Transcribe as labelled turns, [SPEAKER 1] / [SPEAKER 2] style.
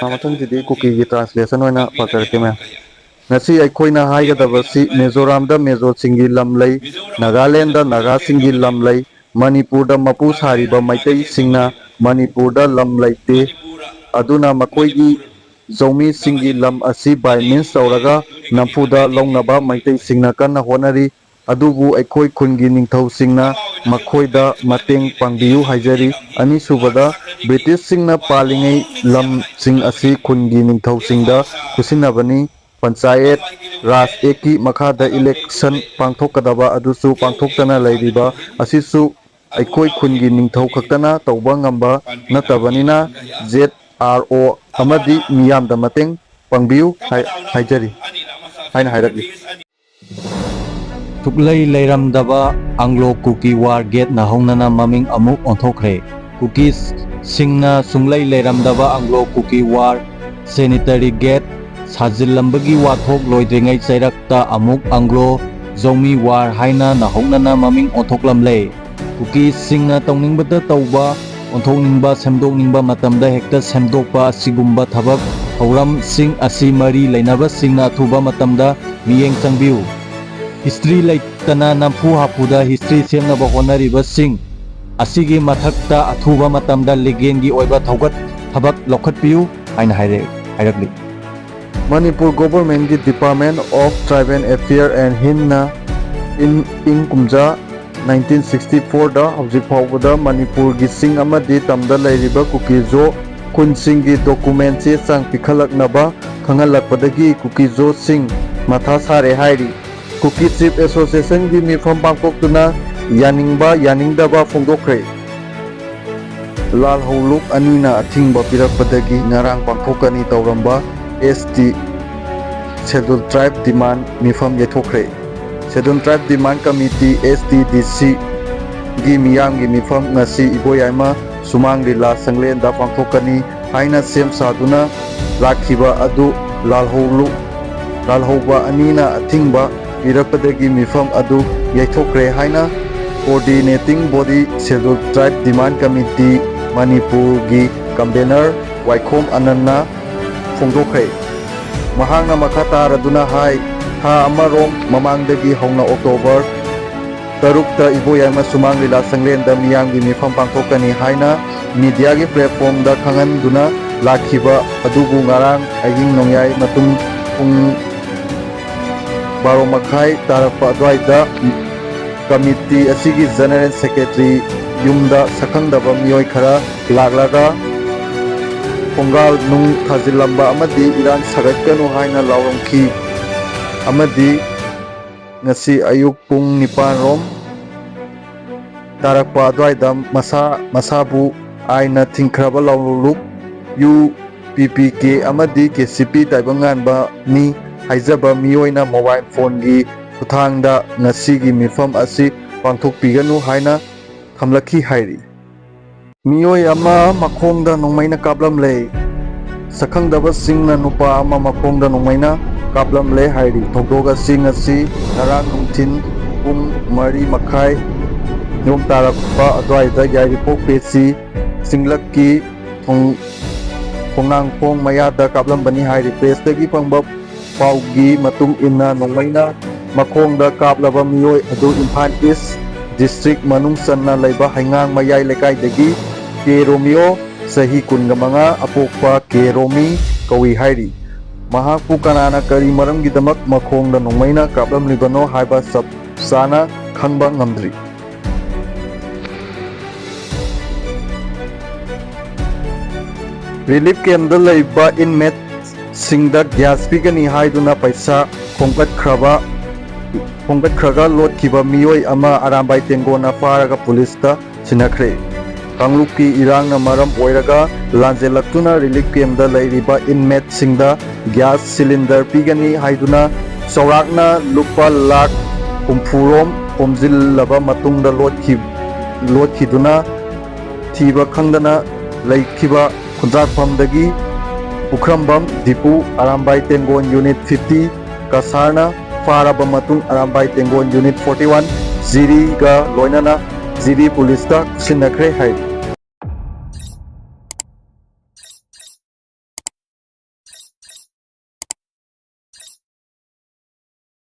[SPEAKER 1] ꯃꯊꯪꯁꯤꯗꯤ ꯀꯨꯀꯤꯒꯤ translation ꯑꯣꯏꯅ ꯄꯥꯖꯔꯛꯀꯦ ꯃꯌꯥꯝ ꯉꯁꯤ ꯑꯩꯈꯣꯏꯅ ꯍꯥꯏꯒꯗꯕꯁꯤ ꯃꯤꯖꯣꯔꯥꯝꯗ ꯃꯤꯖꯣꯁꯤꯡꯒꯤ ꯂꯝ ꯂꯩ ꯅꯥꯒꯥꯂꯦꯟꯗ ꯅꯥꯒꯥꯁꯤꯡꯒꯤ ꯂꯝ ꯂꯩ ꯃꯅꯤꯄꯨꯔꯗ ꯃꯄꯨ ꯁꯥꯔꯤꯕ ꯃꯩꯇꯩꯁꯤꯡꯅ ꯃꯅꯤꯄꯨꯔꯗ ꯂꯝ ꯂꯩꯇꯦ ꯑꯗꯨꯅ ꯃꯈꯣꯏꯒꯤ ꯖꯧꯃꯤꯁꯤꯡꯒꯤ ꯂꯝ ꯑꯁꯤ ꯕꯥꯏ ꯃꯤꯟꯁ ꯇꯧꯔꯒ ꯅꯝꯐꯨꯗ ꯂꯧꯅꯕ ꯃꯩꯇꯩꯁꯤꯡꯅ ꯀꯟꯅ ꯍꯣꯠꯅꯔꯤ ꯑꯗꯨꯕꯨ ꯑꯩꯈꯣꯏ ꯈꯨꯟꯒꯤ ꯅꯤꯡꯊꯧꯁꯤꯡꯅ ꯃꯈꯣꯏꯗ ꯃꯇꯦꯡ ꯄꯥꯡꯕꯤꯌꯨ ꯍꯥꯏꯖꯔꯤ ꯑꯅꯤꯁꯨꯕꯗ ꯕ꯭ꯔꯤꯇꯤꯁꯁꯤꯡꯅ ꯄꯥꯜꯂꯤꯉꯩ ꯂꯝꯁꯤꯡ ꯑꯁꯤ ꯈꯨꯟꯒꯤ ꯅꯤꯡꯊꯧꯁꯤꯡꯗ ꯈꯨꯠꯁꯤꯟꯅꯕꯅꯤ ꯄꯟꯆꯥꯌꯦꯠ ꯔꯥꯖ ꯑꯦꯛꯀꯤ ꯃꯈꯥꯗ ꯏꯂꯦꯛꯁꯟ ꯄꯥꯡꯊꯣꯛꯀꯗꯕ ꯑꯗꯨꯁꯨ ꯄꯥꯡꯊꯣꯛꯇꯅ ꯂꯩꯔꯤꯕ ꯑꯁꯤꯁꯨ ꯑꯩꯈꯣꯏ ꯈꯨꯟꯒꯤ ꯅꯤꯡꯊꯧ ꯈꯛꯇꯅ ꯇꯧꯕ ꯉꯝꯕ ꯅꯠꯇꯕꯅꯤꯅ ZRO ꯑꯃꯗꯤ ꯃꯤꯌꯥꯝꯗ ꯃꯇꯦꯡ ꯄꯥꯡꯕꯤꯌꯨ ꯍꯥꯏꯖꯔꯤ ꯍꯥꯏꯅ ꯍꯥꯏꯔꯛꯂꯤ
[SPEAKER 2] ꯁꯨꯛꯂꯩ ꯂꯩꯔꯝꯗꯕ ꯑꯪꯒ꯭ꯂꯣ ꯀꯨꯀꯤ ꯋꯥꯔ ꯒꯦꯠꯅ ꯍꯧꯅꯅ ꯃꯃꯤꯡ ꯑꯃꯨꯛ ꯑꯣꯟꯊꯣꯛꯈ꯭ꯔꯦ ꯀꯨꯀꯤꯁꯁꯤꯡꯅ ꯁꯨꯡꯂꯩ ꯂꯩꯔꯝꯗꯕ ꯑꯪꯒ꯭ꯂꯣ ꯀꯨꯀꯤ ꯋꯥꯔ ꯁꯦꯅꯤꯇꯔꯤ ꯒꯦꯠ ꯁꯥꯖꯤꯜꯂꯝꯕꯒꯤ ꯋꯥꯊꯣꯛ ꯂꯣꯏꯗ꯭ꯔꯤꯉꯩ ꯆꯩꯔꯛꯇ ꯑꯃꯨꯛ ꯑꯪꯒ꯭ꯂꯣ ꯖꯧꯃꯤ ꯋꯥꯔ ꯍꯥꯏꯅ ꯅꯍꯧꯅꯅ ꯃꯃꯤꯡ ꯑꯣꯟꯊꯣꯛꯂꯝꯂꯦ ꯀꯨꯀꯤꯁꯁꯤꯡꯅ ꯇꯧꯅꯤꯡꯕꯇ ꯇꯧꯕ ꯑꯣꯟꯊꯣꯛꯅꯤꯡꯕ ꯁꯦꯝꯗꯣꯛꯅꯤꯡꯕ ꯃꯇꯝꯗ ꯍꯦꯛꯇ ꯁꯦꯝꯗꯣꯛꯄ ꯑꯁꯤꯒꯨꯝꯕ ꯊꯕꯛ ꯊꯧꯔꯝꯁꯤꯡ ꯑꯁꯤ ꯃꯔꯤ ꯂꯩꯅꯕꯁꯤꯡꯅ ꯑꯊꯨꯕ ꯃꯇꯝꯗ ꯃꯤꯠꯌꯦꯡ ꯆꯪꯕꯤꯌꯨ ꯍꯤꯁꯇ꯭ꯔꯤ ꯂꯩꯇꯅ ꯅꯝꯐꯨ ꯍꯥꯐꯨꯗ ꯍꯤꯁꯇ꯭ꯔꯤ ꯁꯦꯝꯅꯕ ꯍꯣꯠꯅꯔꯤꯕꯁꯤꯡ ꯑꯁꯤꯒꯤ ꯃꯊꯛꯇ ꯑꯊꯨꯕ ꯃꯇꯝꯗ ꯂꯤꯒꯦꯜꯒꯤ ꯑꯣꯏꯕ ꯊꯕꯛ ꯂꯧꯈꯠꯄꯤꯌꯨ ꯍꯥꯏꯅ ꯍꯥꯏꯔꯛꯂꯤ
[SPEAKER 1] ꯃꯅꯤꯄꯨꯔ ꯒꯣꯚꯔꯟꯃꯦꯟꯠꯀꯤ ꯗꯤꯄꯥꯔꯠꯃꯦꯟꯠ ꯑꯣꯐ ꯇ꯭ꯔꯥꯏꯕꯦꯜ ꯑꯦꯐꯤꯌꯔ ꯑꯦꯟ ꯍꯤꯟꯅ ꯏꯪ ꯀꯨꯝꯖꯥ 1964ꯗ ꯍꯧꯖꯤꯛ ꯐꯥꯎꯕꯗ ꯃꯅꯤꯄꯨꯔꯒꯤ ꯆꯤꯡ ꯑꯃꯗꯤ ꯇꯝꯗ ꯂꯩꯔꯤꯕ ꯀꯨꯀꯤꯖꯣ ꯈꯨꯟꯁꯤꯡꯒꯤ ꯗꯣꯀꯨꯃꯦꯟꯠ ꯆꯦ ꯆꯥꯡ ꯄꯤꯈꯠꯂꯛꯅꯕ ꯈꯪꯍꯜꯂꯛꯄꯗꯒꯤ ꯀꯨꯀꯤꯖꯣꯁꯤꯡ ꯃꯊꯥ ꯁꯥꯔꯦ ꯍꯥꯏꯔꯤ ꯀꯨꯀꯤ ꯆꯤꯐ ꯑꯦꯁꯣꯁꯤꯌꯦꯁꯟꯒꯤ ꯃꯤꯐꯝ ꯄꯥꯡꯊꯣꯛꯇꯨꯅ ꯌꯥꯅꯤꯡꯕ ꯌꯥꯅꯤꯡꯗꯕ ꯐꯣꯡꯗꯣꯛꯈ꯭ꯔꯦ ꯂꯥꯜꯍꯧꯂꯨꯞ ꯑꯅꯤꯅ ꯑꯊꯤꯡꯕ ꯄꯤꯔꯛꯄꯗꯒꯤ ꯉꯔꯥꯡ ꯄꯥꯡꯊꯣꯛꯀꯅꯤ ꯇꯧꯔꯝꯕ ST ꯁꯦꯗꯨꯜ ꯇ꯭ꯔꯥꯏꯕ ꯗꯤꯃꯥꯟ ꯃꯤꯐꯝ ꯌꯩꯊꯣꯛꯈ꯭ꯔꯦ ꯁꯦꯗꯨꯜ ꯇ꯭ꯔꯥꯏꯕ ꯗꯤꯃꯥꯟ ꯀꯃꯤꯇꯤ STDC ꯒꯤ ꯃꯤꯌꯥꯝꯒꯤ ꯃꯤꯐꯝ ꯉꯁꯤ ꯏꯕꯣꯌꯥꯏꯃ ꯁꯨꯃꯥꯡ ꯂꯤꯂꯥ ꯁꯪꯂꯦꯟꯗ ꯄꯥꯡꯊꯣꯛꯀꯅꯤ ꯍꯥꯏꯅ ꯁꯦꯝ ꯁꯥꯗꯨꯅ ꯂꯥꯛꯈꯤꯕ ꯑꯗꯨ ꯂꯥꯜꯍꯧꯕ ꯑꯅꯤꯅ ꯑꯊꯤꯡꯕ ꯄꯤꯔꯛꯄꯗꯒꯤ ꯃꯤꯐꯝ ꯑꯗꯨ ꯌꯩꯊꯣꯛꯈ꯭ꯔꯦ ꯍꯥꯏꯅ ꯀꯣꯑꯣꯔꯗꯤꯅꯦꯇꯤꯡ ꯕꯣꯗꯤ ꯁꯦꯗꯨꯜ ꯇ꯭ꯔꯥꯏꯕ ꯗꯤꯃꯥꯟ ꯀꯃꯤꯇꯤ ꯃꯅꯤꯄꯨꯔꯒꯤ ꯀꯟꯚꯦꯅꯔ ꯋꯥꯏꯈꯣꯝ ꯑꯅꯟꯅ ꯐꯣꯡꯗꯣꯛꯈ꯭ꯔꯦ ꯃꯍꯥꯛꯅ ꯃꯈꯥ ꯇꯥꯔꯗꯨꯅ ꯍꯥꯏ ꯊꯥ ꯑꯃꯔꯣꯝ ꯃꯃꯥꯡꯗꯒꯤ ꯍꯧꯅ ꯑꯣꯛꯇꯣꯕꯔ 6ꯇ ꯏꯕꯣꯌꯥꯏꯃ ꯁꯨꯃꯥꯡ ꯂꯤꯂꯥ ꯁꯪꯂꯦꯟꯗ ꯃꯤꯌꯥꯝꯒꯤ ꯃꯤꯐꯝ ꯄꯥꯡꯊꯣꯛꯀꯅꯤ ꯍꯥꯏꯅ ꯃꯤꯗꯤꯌꯥꯒꯤ ꯄ꯭ꯂꯦꯠꯐꯣꯔꯝꯗ ꯈꯪꯍꯟꯗꯨꯅ ꯂꯥꯛꯈꯤꯕ ꯑꯗꯨꯕꯨ ꯉꯔꯥꯡ ꯑꯍꯤꯡ ꯅꯣꯡꯌꯥꯏ ꯃꯇꯨꯡ ꯄꯨꯡ 12:30 ꯇꯥꯔꯛꯄ ꯑꯗꯨꯋꯥꯏꯗ ꯀꯃꯤꯇꯤ ꯑꯁꯤꯒꯤ ꯖꯦꯅꯔꯦꯜ ꯁꯦꯀ꯭ꯔꯦꯇꯔꯤ ꯌꯨꯝꯗ ꯁꯛꯈꯪꯗꯕ ꯃꯤꯑꯣꯏ ꯈꯔ ꯂꯥꯛꯂꯒ ꯈꯣꯡꯒꯥꯜ ꯅꯨꯡ ꯊꯥꯖꯤꯜꯂꯝꯕ ꯑꯃꯗꯤ ꯏꯔꯥꯡ ꯁꯥꯒꯠꯀꯅꯨ ꯍꯥꯏꯅ ꯂꯥꯎꯔꯝꯈꯤ ꯑꯃꯗꯤ ꯉꯁꯤ ꯑꯌꯨꯛ ꯄꯨꯡ 9 ꯇꯥꯔꯛꯄ ꯑꯗꯨꯋꯥꯏꯗ ꯃꯁꯥꯕꯨ ꯑꯥꯏꯟꯅ ꯊꯤꯡꯈ꯭ꯔꯕ ꯂꯥꯜꯍꯧꯂꯨꯞ UPPK ꯑꯃꯗꯤ KCP ꯇꯥꯏꯕꯪꯉꯥꯟꯕꯅꯤ ꯍꯥꯏꯖꯕ ꯃꯤꯑꯣꯏꯅ ꯃꯣꯕꯥꯏꯜ ꯐꯣꯟꯒꯤ ꯈꯨꯠꯊꯥꯡꯗ ꯉꯁꯤꯒꯤ ꯃꯤꯐꯝ ꯑꯁꯤ ꯄꯥꯡꯊꯣꯛꯄꯤꯒꯅꯨ ꯍꯥꯏꯅ ꯊꯝꯂꯛꯈꯤ ꯍꯥꯏꯔꯤ ꯃꯤꯑꯣꯏ ꯑꯃ ꯃꯈꯣꯡꯗ ꯅꯣꯡꯃꯩꯅ ꯀꯥꯞꯂꯝꯂꯦ ꯁꯛꯈꯪꯗꯕꯁꯤꯡꯅ ꯅꯨꯄꯥ ꯑꯃ ꯃꯈꯣꯡꯗ ꯅꯣꯡꯃꯩꯅ ꯀꯥꯞꯂꯝꯂꯦ ꯍꯥꯏꯔꯤ ꯊꯧꯗꯣꯛ ꯑꯁꯤ ꯉꯁꯤ ꯉꯔꯥꯡ ꯅꯨꯡꯊꯤꯟ ꯄꯨꯡ 4:30 ꯇꯥꯔꯛꯄ ꯑꯗꯨꯋꯥꯏꯗ ꯌꯥꯏꯔꯤꯄꯣꯛ ꯄꯦꯆꯤ ꯆꯤꯡꯂꯛꯀꯤ ꯈꯣꯡꯅꯥꯡꯈꯣꯡ ꯃꯌꯥꯗ ꯀꯥꯞꯂꯝꯕꯅꯤ ꯍꯥꯏꯔꯤ ꯄ꯭ꯔꯦꯁꯇꯒꯤ ꯐꯪꯕ ꯄꯥꯎꯒꯤ ꯃꯇꯨꯡ ꯏꯟꯅ ꯅꯣꯡꯃꯩꯅ ꯃꯈꯣꯡꯗ ꯀꯥꯞꯂꯕ ꯃꯤꯑꯣꯏ ꯑꯗꯨ ꯏꯝꯐꯥꯜ ꯏꯁ ꯗꯤꯁꯇ꯭ꯔꯤꯛ ꯃꯅꯨꯡ ꯆꯟꯅ ꯂꯩꯕ ꯍꯩꯉꯥꯡ ꯃꯌꯥꯏ ꯂꯩꯀꯥꯏꯗꯒꯤ K. ꯔꯣꯃꯤꯌꯣ ꯆꯍꯤ 15 ꯑꯄꯣꯛꯄ K. ꯔꯣꯃꯤ ꯀꯧꯏ ꯍꯥꯏꯔꯤ ꯃꯍꯥꯛꯄꯨ ꯀꯅꯥꯅ ꯀꯔꯤ ꯃꯔꯝꯒꯤꯗꯃꯛ ꯃꯈꯣꯡꯗ ꯅꯣꯡꯃꯩꯅ ꯀꯥꯞꯂꯝꯂꯤꯕꯅꯣ ꯍꯥꯏꯕ ꯆꯞ ꯆꯥꯅ ꯈꯪꯕ ꯉꯝꯗ꯭ꯔꯤ ꯔꯤꯂꯤꯐ ꯀꯦꯝꯞꯗ ꯂꯩꯕ ꯏꯟꯃꯦꯠꯁꯤꯡꯗ ꯒ꯭ꯌꯥꯁ ꯄꯤꯒꯅꯤ ꯍꯥꯏꯗꯨꯅ ꯄꯩꯁꯥ ꯈꯣꯝꯒꯠꯈ꯭ꯔꯒ ꯂꯣꯠꯈꯤꯕ ꯃꯤꯑꯣꯏ ꯑꯃ ꯑꯔꯥꯝꯕꯥꯏ ꯇꯦꯡꯒꯣꯟꯅ ꯐꯥꯔꯒ ꯄꯨꯂꯤꯁꯇ ꯁꯤꯟꯅꯈ꯭ꯔꯦ ꯀꯥꯡꯂꯨꯞꯀꯤ ꯏꯔꯥꯡꯅ ꯃꯔꯝ ꯑꯣꯏꯔꯒ ꯂꯥꯟꯖꯦꯜꯂꯛꯇꯨꯅ ꯔꯤꯂꯤꯐ ꯀꯦꯝꯞꯗ ꯂꯩꯔꯤꯕ ꯏꯟꯃꯦꯠꯁꯤꯡꯗ ꯒ꯭ꯌꯥꯁ ꯁꯤꯂꯤꯟꯗꯔ ꯄꯤꯒꯅꯤ ꯍꯥꯏꯗꯨꯅ ꯆꯥꯎꯔꯥꯛꯅ ꯂꯨꯄꯥ ꯂꯥꯈ 60 ꯈꯣꯝꯖꯤꯜꯂꯕ ꯃꯇꯨꯡꯗ ꯂꯣꯠꯈꯤꯗꯨꯅ ꯊꯤꯕ ꯈꯪꯗꯅ ꯂꯩꯈꯤꯕ ꯈꯨꯟꯗ꯭ꯔꯥꯛꯐꯝꯗꯒꯤ ꯄꯨꯈ꯭ꯔꯝꯕꯝ ꯗꯤꯄꯨ ꯑꯔꯥꯝꯕꯥꯏ ꯇꯦꯡꯒꯣꯟ ꯌꯨꯅꯤꯠ 50 ꯀꯁꯥꯔꯅ ꯐꯥꯔꯕ ꯃꯇꯨꯡ ꯑꯔꯥꯝꯕꯥꯏ ꯇꯦꯡꯒꯣꯟ ꯌꯨꯅꯤꯠ 41 ꯖꯤꯔꯤꯒ ꯂꯣꯏꯅꯅ ꯖꯤꯔꯤ ꯄꯨꯂꯤꯁꯇ ꯁꯤꯟꯅꯈ꯭ꯔꯦ ꯍꯥꯏꯔꯤ